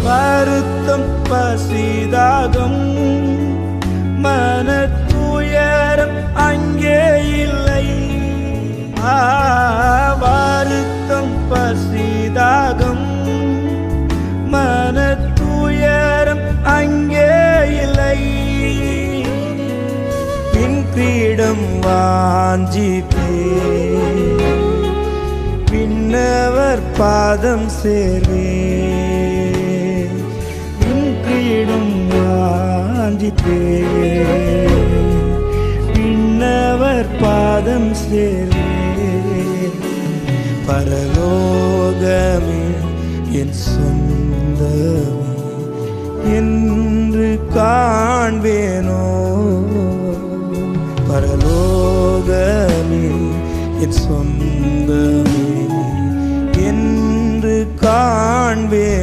வருத்தம் பசிதாகம் மனத்துயரம் அங்கே இல்லை. வருத்தம் பசிதாகம் மனத்துயரம் அங்கே இல்லை. பின் கிரீடம் வாஞ்சிப்பே பின்னவர் பாதம் சேர்வே. பின் கிரீடம் வாஞ்சிப்பே பின்னவர் பாதம் சேர்வே. பரலோகமே என் சொந்தமே என்று காண்பேனோ. பரலோகமே என் சொந்தமே என்று காண்பேனோ.